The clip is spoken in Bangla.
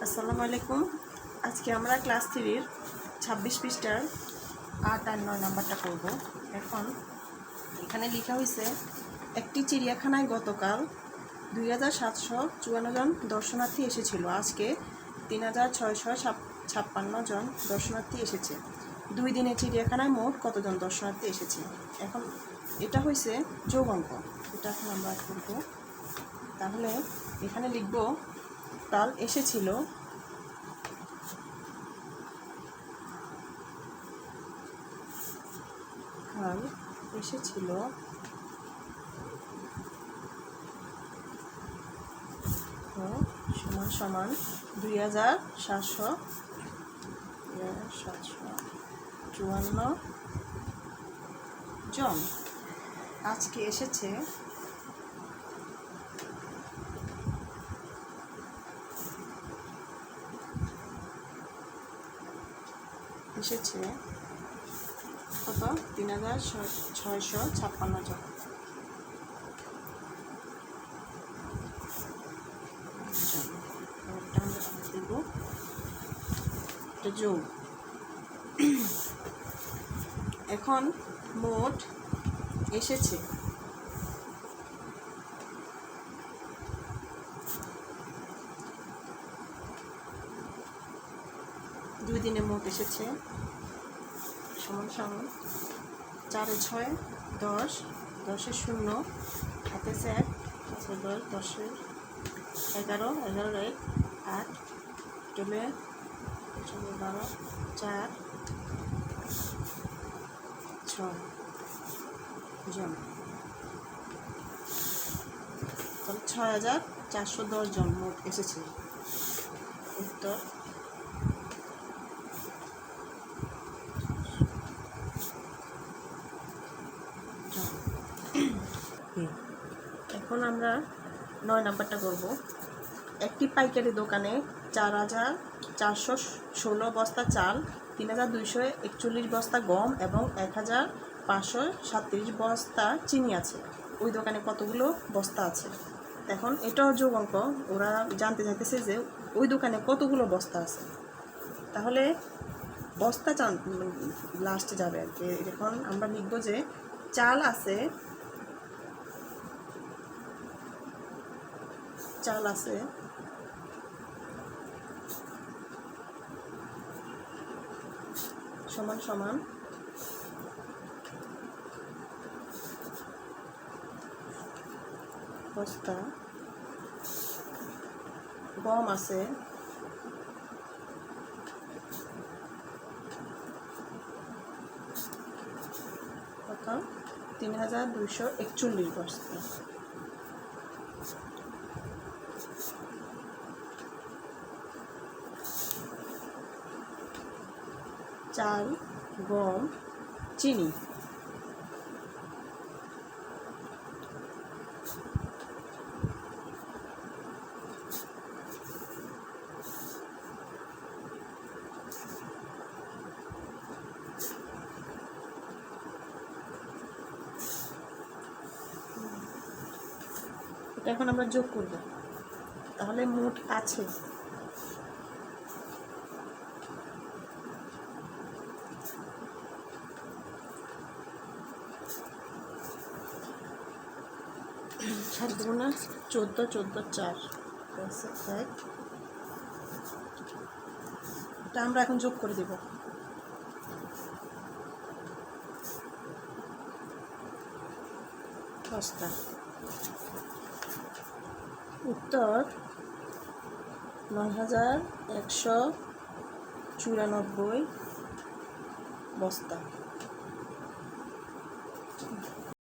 আসসালামু আলাইকুম। আজকে আমরা ক্লাস 3-র 26 পৃষ্ঠার 8 আর 9 নাম্বারটা করব। এখন এখানে লেখা হয়েছে, একটি চিড়িয়াখানায় গতকাল 2754 জন দর্শনার্থী এসেছিল। আজকে 3656 জন দর্শনার্থী এসেছে। 2 দিনে চিড়িয়াখানায় মোট কতজন দর্শনার্থী এসেছে? এখন এটা হয়েছে যোগ অঙ্ক। এটা এখন আমরা করব। তাহলে এখানে লিখব কাল এসেছিল সমান সমান 2754 জন। আজকে এসেছে কত? 3656 জন। যোগ। এখন মোট এসেছে দুই দিনে মোট এসেছে সমান সমান 4 6 10, 10 0, হাতে 1, 10, 10 11, 11 1 8, 12 12 4 6 জন। তাহলে 6410 জন মোট এসেছে। উত্তর এখন আমরা 9 নাম্বারটা করব। একটি পাইকারি দোকানে 4416 বস্তা চাল, 3241 বস্তা গম এবং 1537 বস্তা চিনি আছে। ওই দোকানে কতগুলো বস্তা আছে? এখন এটাও যোগ অঙ্ক। ওরা জানতে চাইতেছে যে ওই দোকানে কতগুলো বস্তা আছে। তাহলে বস্তা লাস্টে যাবে আর কি। এখন আমরা লিখব যে চাল আছে সমান সমান বস্তা, গম আছে কত? 3241 বস্তা। চাল, গম, চিনি। এটা এখন আমরা যোগ করব। তাহলে মোট আছে সাত গুণা 14, 14 4 1। এটা আমরা এখন যোগ করে দেব। বস্তা। উত্তর 9194 বস্তা।